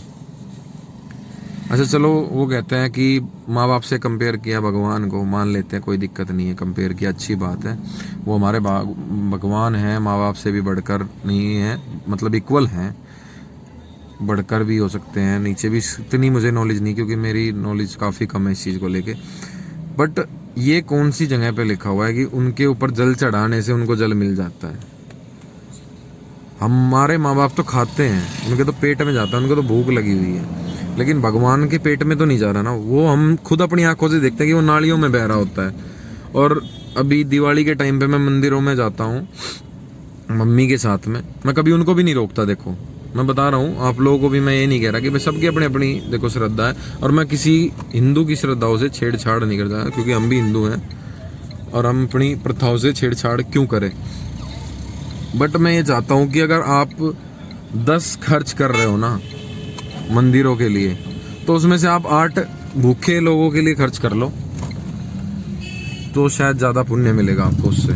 अच्छा चलो, वो कहते हैं कि माँ बाप से कंपेयर किया भगवान को, मान लेते हैं, कोई दिक्कत नहीं है, कंपेयर किया, अच्छी बात है। वो हमारे भगवान हैं, माँ बाप से भी बढ़कर नहीं है, मतलब इक्वल हैं, बढ़कर भी हो सकते हैं, नीचे भी। इतनी मुझे नॉलेज नहीं, क्योंकि मेरी नॉलेज काफ़ी कम है इस चीज़ को लेके। बट ये कौन सी जगह पे लिखा हुआ है कि उनके ऊपर जल चढ़ाने से उनको जल मिल जाता है? हमारे माँ बाप तो खाते हैं, उनके तो पेट में जाता है, उनको तो भूख लगी हुई है, लेकिन भगवान के पेट में तो नहीं जा रहा ना। वो हम खुद अपनी आंखों से देखते हैं कि वो नालियों में बह रहा होता है। और अभी दिवाली के टाइम पे मैं मंदिरों में जाता हूँ मम्मी के साथ में, मैं कभी उनको भी नहीं रोकता। देखो मैं बता रहा हूँ आप लोगों को भी, मैं ये नहीं कह रहा कि मैं सबकी अपनी अपनी देखो श्रद्धा है, और मैं किसी हिंदू की श्रद्धाओं से छेड़छाड़ नहीं करता, क्योंकि हम भी हिंदू हैं और हम अपनी प्रथाओं से छेड़छाड़ क्यों करें। बट मैं ये चाहता हूँ कि अगर आप 10 खर्च कर रहे हो ना मंदिरों के लिए, तो उसमें से आप 8 भूखे लोगों के लिए खर्च कर लो, तो शायद ज़्यादा पुण्य मिलेगा आपको उससे।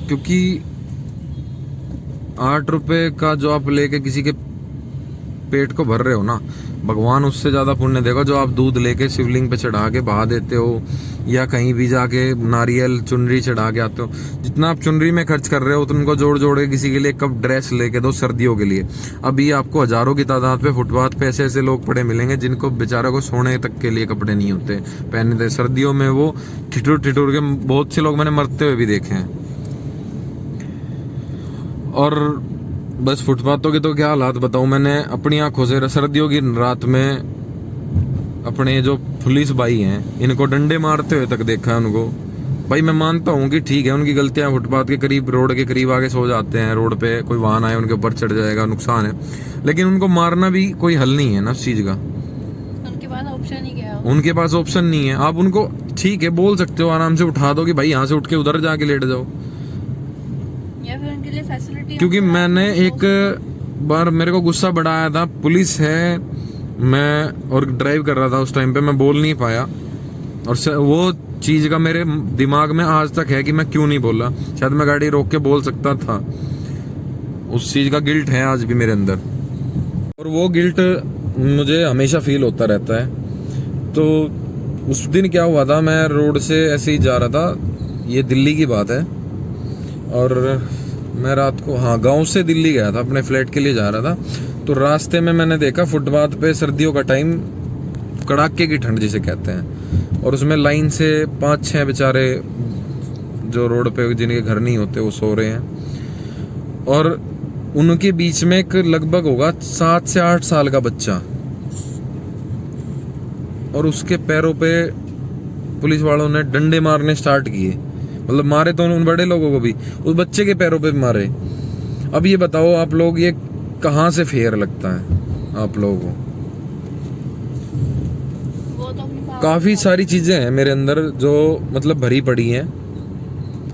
क्योंकि 8 रुपए का जो आप लेके किसी के पेट को भर रहे हो ना, भगवान उससे ज़्यादा पुण्य देगा जो आप दूध लेके शिवलिंग पे चढ़ा के बहा देते हो, या कहीं भी जाके नारियल चुनरी चढ़ा के आते हो। जितना आप चुनरी में खर्च कर रहे हो तो उनको जोड़ जोड़ के किसी के लिए एक कप ड्रेस लेके दो सर्दियों के लिए। अभी आपको हजारों की तादाद पे फुटपाथ पे ऐसे ऐसे लोग पड़े मिलेंगे जिनको बेचारा को सोने तक के लिए कपड़े नहीं होते पहने थे। सर्दियों में वो ठिठुर ठिठुर के बहुत से लोग मैंने मरते हुए भी देखे हैं। और बस फुटपाथों के तो क्या हालात बताऊं, मैंने अपनी आंखों से सर्दियों की रात में अपने जो पुलिस भाई हैं इनको डंडे मारते हुए तक देखा है उनको। भाई मैं मानता हूँ कि ठीक है उनकी गलतियां, फुटपाथ के करीब, रोड के करीब आके सो जाते हैं, रोड पे कोई वाहन आए उनके ऊपर चढ़ जाएगा, नुकसान है, लेकिन उनको मारना भी कोई हल नहीं है ना उस चीज का। उनके पास ऑप्शन ही क्या है? उनके पास ऑप्शन नहीं है। आप उनको ठीक है बोल सकते हो, आराम से उठा दो कि भाई यहाँ से उठ के उधर जाके लेट जाओ, या फिर उनके लिए फैसिलिटी। क्योंकि मैंने एक बार, मेरे को गुस्सा बड़ा आया था, पुलिस है, मैं और ड्राइव कर रहा था उस टाइम पे, मैं बोल नहीं पाया, और वो चीज़ का मेरे दिमाग में आज तक है कि मैं क्यों नहीं बोला। शायद मैं गाड़ी रोक के बोल सकता था, उस चीज़ का गिल्ट है आज भी मेरे अंदर, और वो गिल्ट मुझे हमेशा फील होता रहता है। तो उस दिन क्या हुआ था, मैं रोड से ऐसे ही जा रहा था, ये दिल्ली की बात है, और मैं रात को, हाँ गांव से दिल्ली गया था, अपने फ्लैट के लिए जा रहा था। तो रास्ते में मैंने देखा फुटपाथ पे सर्दियों का टाइम, कड़ाके की ठंड जिसे कहते हैं, और उसमें लाइन से 5-6 बेचारे जो रोड पे जिनके घर नहीं होते वो सो रहे हैं, और उनके बीच में एक लगभग होगा 7 से 8 साल का बच्चा, और उसके पैरों पे पुलिस वालों ने डंडे मारने स्टार्ट किए, मतलब मारे तो उन बड़े लोगों को भी, उस बच्चे के पैरों पे भी मारे। अब ये बताओ आप लोग, ये कहाँ से फेयर लगता है आप लोगों को? वो तो अपनी पावर काफी सारी चीजें हैं मेरे अंदर जो मतलब भरी पड़ी हैं,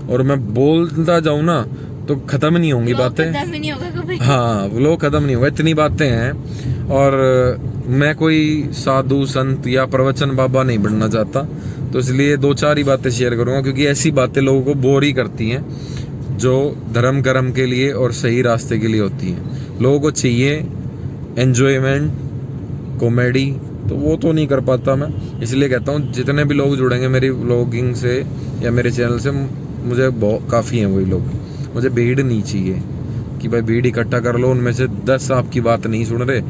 और मैं बोलता जाऊं ना तो खत्म नहीं होंगी बातें। खत्म ही नहीं होगा कभी। हाँ, वो खत्म नहीं होगा, इतनी बातें हैं। और मैं कोई साधु संत या प्रवचन बाबा नहीं बनना चाहता, तो इसलिए 2-4 ही बातें शेयर करूंगा, क्योंकि ऐसी बातें लोगों को बोर ही करती हैं जो धर्म कर्म के लिए और सही रास्ते के लिए होती हैं। लोगों को चाहिए एंजॉयमेंट, कॉमेडी, तो वो तो नहीं कर पाता मैं। इसलिए कहता हूँ जितने भी लोग जुड़ेंगे मेरी व्लॉगिंग से या मेरे चैनल से, मुझे बहुत काफ़ी हैं वही लोग। मुझे भीड़ नहीं चाहिए कि भाई भीड़ इकट्ठा कर लो, उनमें से 10 आपकी बात नहीं सुन रहे,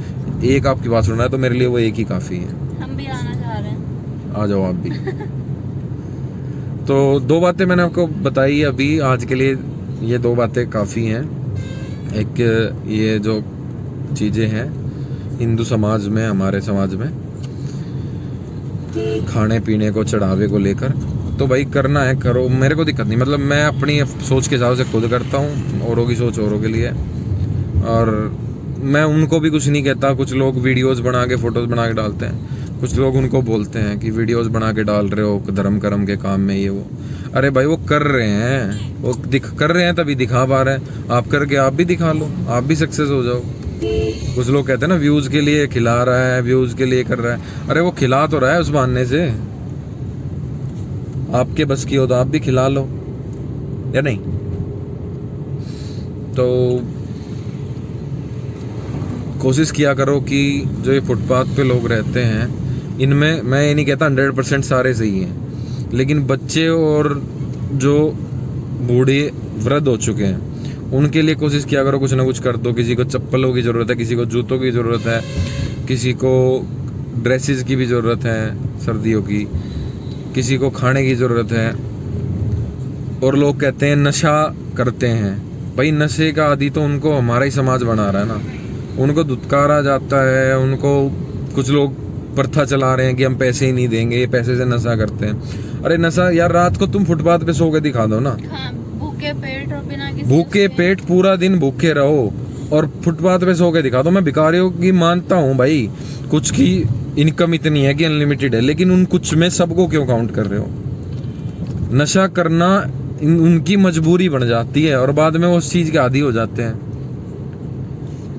1 आपकी बात सुन रहा है, तो मेरे लिए वो 1 ही काफ़ी है। हम भी आना चाह रहे हैं, आ जाओ आप भी। तो 2 बातें मैंने आपको बताई अभी आज के लिए, ये 2 बातें काफ़ी हैं। एक ये जो चीज़ें हैं हिंदू समाज में, हमारे समाज में खाने पीने को, चढ़ावे को लेकर, तो भाई करना है करो, मेरे को दिक्कत नहीं। मतलब मैं अपनी सोच के हिसाब से खुद करता हूँ, औरों की सोच औरों के लिए, और मैं उनको भी कुछ नहीं कहता। कुछ लोग वीडियोस बना के, फोटोज बना के डालते हैं, कुछ लोग उनको बोलते हैं कि वीडियोस बना के डाल रहे हो धर्म कर्म के काम में, ये वो। अरे भाई वो कर रहे हैं, वो कर रहे हैं तभी दिखा पा रहे हैं। आप करके आप भी दिखा लो, आप भी सक्सेस हो जाओ। कुछ लोग कहते हैं ना व्यूज के लिए खिला रहा है, व्यूज के लिए कर रहा है। अरे वो खिला तो रहा है उस बहाने से, आपके बस की हो तो आप भी खिला लो, या नहीं? तो कोशिश किया करो कि जो ये फुटपाथ पे लोग रहते हैं, इनमें मैं ये नहीं कहता 100% सारे सही हैं, लेकिन बच्चे और जो बूढ़े वृद्ध हो चुके हैं उनके लिए कोशिश किया करो कुछ ना कुछ कर दो। किसी को चप्पलों की ज़रूरत है, किसी को जूतों की ज़रूरत है, किसी को ड्रेसेस की भी ज़रूरत है सर्दियों की, किसी को खाने की ज़रूरत है। और लोग कहते हैं नशा करते हैं, भाई नशे का आदि तो उनको हमारा ही समाज बना रहा है ना, उनको धुतकारा जाता है। उनको कुछ लोग प्रथा चला रहे हैं कि हम पैसे ही नहीं देंगे, ये पैसे से नशा करते हैं। अरे नशा यार, रात को तुम फुटपाथ पे सो के दिखा दो ना, हाँ, भूखे पेट और बिना किसी भूखे पेट पूरा दिन भूखे रहो और फुटपाथ पे सो के दिखा दो। मैं भिखारियों की मानता हूँ भाई, कुछ की इनकम इतनी है कि अनलिमिटेड है, लेकिन उन कुछ में सबको क्यों काउंट कर रहे हो? नशा करना उनकी मजबूरी बन जाती है और बाद में वो उस चीज के आदी हो जाते हैं।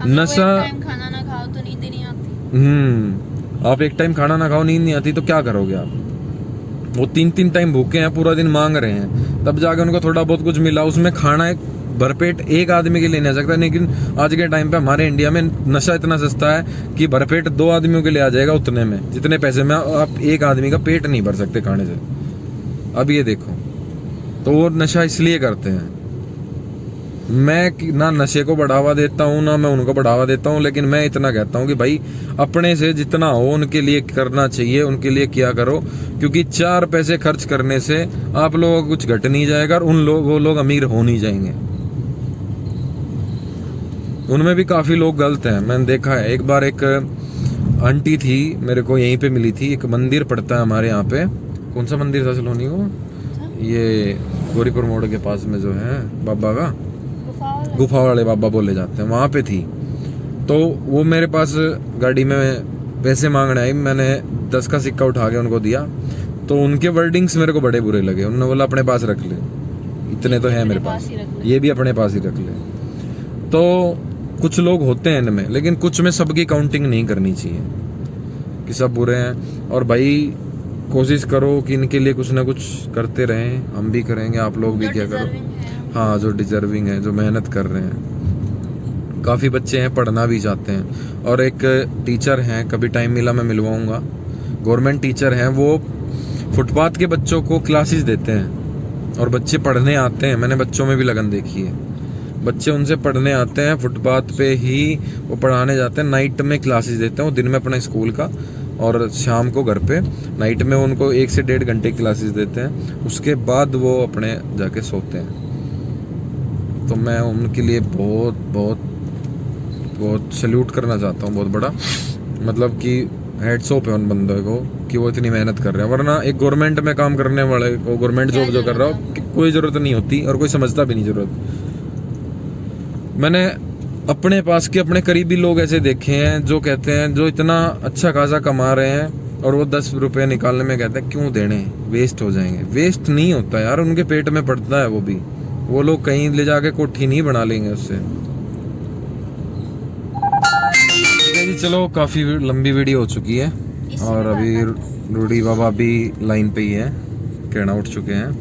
नशा, खाना ना खाओ तो नींद नहीं आती। आप एक टाइम खाना ना खाओ, नींद नहीं आती, तो क्या करोगे आप? वो 3-3 टाइम भूखे हैं, पूरा दिन मांग रहे हैं, तब जाके उनको थोड़ा बहुत कुछ मिला, उसमें खाना एक भरपेट एक आदमी के लिए नहीं आ सकता। लेकिन आज के टाइम पे हमारे इंडिया में नशा इतना सस्ता है कि भरपेट 2 आदमियों के लिए आ जाएगा उतने में, जितने पैसे में आप एक आदमी का पेट नहीं भर सकते खाने से। अब ये देखो, तो वो नशा इसलिए करते हैं। मैं ना नशे को बढ़ावा देता हूँ ना मैं उनको बढ़ावा देता हूँ, लेकिन मैं इतना कहता हूँ कि भाई अपने से जितना हो उनके लिए करना चाहिए, उनके लिए किया करो, क्योंकि 4 पैसे खर्च करने से आप लोगों को कुछ घट नहीं जाएगा और वो लोग अमीर हो नहीं जाएंगे। उनमें भी काफी लोग गलत हैं, मैंने देखा है। एक बार एक आंटी थी, मेरे को यहीं पे मिली थी, एक मंदिर पड़ता है हमारे यहाँ पे, कौन सा मंदिर था सलोनी को, ये गौरीपुर मोड़ के पास में जो है बाबा का, गुफा वाले बाबा बोले जाते हैं, वहाँ पे थी। तो वो मेरे पास गाड़ी में पैसे मांगने आई, मैंने 10 का सिक्का उठा के उनको दिया, तो उनके वर्डिंग्स मेरे को बड़े बुरे लगे। उन्होंने बोला अपने पास रख ले, इतने तो है मेरे पास, ये भी अपने पास ही रख ले। तो कुछ लोग होते हैं इनमें, लेकिन कुछ में सबकी काउंटिंग नहीं करनी चाहिए कि सब बुरे हैं। और भाई कोशिश करो कि इनके लिए कुछ ना कुछ करते रहें, हम भी करेंगे, आप लोग भी क्या करो। हाँ, जो डिजर्विंग है, जो मेहनत कर रहे हैं। काफ़ी बच्चे हैं पढ़ना भी चाहते हैं, और एक टीचर हैं, कभी टाइम मिला मैं मिलवाऊंगा, गवर्नमेंट टीचर हैं, वो फुटपाथ के बच्चों को क्लासेस देते हैं और बच्चे पढ़ने आते हैं। मैंने बच्चों में भी लगन देखी है, बच्चे उनसे पढ़ने आते हैं, फुटपाथ पे ही वो पढ़ाने जाते हैं। नाइट में क्लासेस देते हैं वो, दिन में अपना स्कूल का, और शाम को घर पे। नाइट में उनको 1 से 1.5 घंटे क्लासेस देते हैं, उसके बाद वो अपने जाके सोते हैं। तो मैं उनके लिए बहुत बहुत बहुत सैल्यूट करना चाहता हूँ, बहुत बड़ा, मतलब कि हेड्स ऑफ है उन बंदों को कि वो इतनी मेहनत कर रहे हैं, वरना एक गवर्नमेंट में काम करने वाले को, गवर्नमेंट जॉब जो कर रहा हो, कोई ज़रूरत नहीं होती और कोई समझता भी नहीं ज़रूरत। मैंने अपने पास के अपने करीबी लोग ऐसे देखे हैं जो कहते हैं, जो इतना अच्छा खासा कमा रहे हैं और वो 10 रुपये निकालने में कहते हैं क्यों देने, वेस्ट हो जाएंगे। वेस्ट नहीं होता यार, उनके पेट में पड़ता है वो भी। वो लोग कहीं ले जाके कोठी नहीं बना लेंगे उससे। ठीक है जी, चलो काफ़ी लंबी वीडियो हो चुकी है और अभी रूडी बाबा भी लाइन पे ही है, कहना उठ चुके हैं।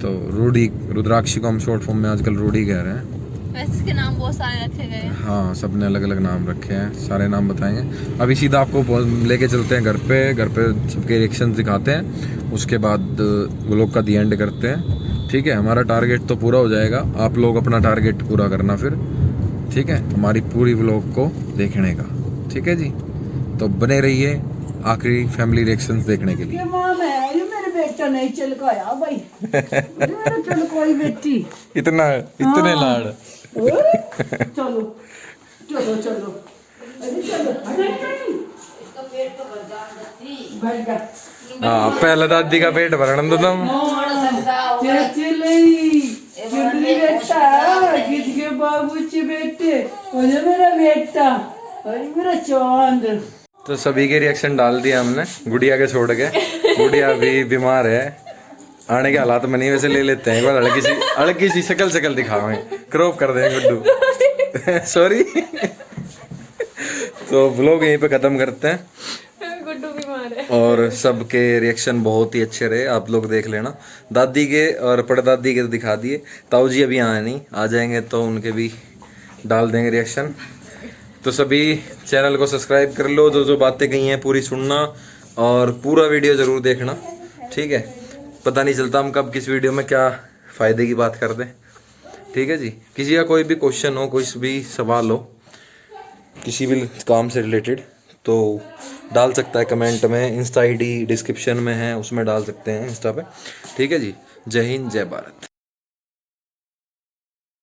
तो रूडी, रुद्राक्षी को हम शॉर्ट फॉर्म में आजकल रूडी कह रहे हैं। वैसे इसके नाम बहुत सारे रखे गए हैं। हाँ, सबने अलग अलग नाम रखे हैं, सारे नाम बताएंगे। अभी सीधा आपको लेके चलते हैं घर पे सबके रिएक्शन दिखाते हैं, उसके बाद व्लॉग का दी एंड करते हैं। ठीक है, हमारा टारगेट तो पूरा हो जाएगा, आप लोग अपना टारगेट पूरा करना फिर। ठीक है, हमारी पूरी व्लॉग को देखने का। ठीक है जी, तो बने रहिए आखिरी फैमिली रिएक्शंस देखने के लिए। ये माँ मैं ये मेरे बेटा नहीं चलकाया भाई, मेरा चल कोई बेटी इतने लाड़। चलो चलो चलो, अरे चलो, अरे नहीं भर जा। हाँ, पहले दादी का पेट भरण दो तुम। चली बेटा, किस के बाबू ची बेटे, अरे मेरा बेटा, अरे मेरा चांद। तो सभी के रिएक्शन डाल दिया हमने, गुड़िया के छोड़ के। गुड़िया भी बीमार है, आने के हालात में नहीं, वैसे ले लेते हैं एक बार हल्की सी शक्ल दिखावें, क्रॉप कर दें गुड्डू। सॉरी। तो व्लॉग यहीं पे खत्म करते हैं। गुड्डू बीमार है। और सबके रिएक्शन बहुत ही अच्छे रहे, आप लोग देख लेना। दादी के और परदादी के तो दिखा दिए, ताऊ जी अभी आए नहीं, आ जाएंगे तो उनके भी डाल देंगे रिएक्शन। तो सभी चैनल को सब्सक्राइब कर लो, जो बातें कही हैं पूरी सुनना और पूरा वीडियो ज़रूर देखना। ठीक है, पता नहीं चलता हम कब किस वीडियो में क्या फ़ायदे की बात कर दें। ठीक है जी, किसी का कोई भी क्वेश्चन हो, कोई भी सवाल हो, किसी भी काम से रिलेटेड, तो डाल सकता है कमेंट में। इंस्टा ID डिस्क्रिप्शन में है, उसमें डाल सकते हैं इंस्टा पे। ठीक है जी, जय हिंद जय भारत।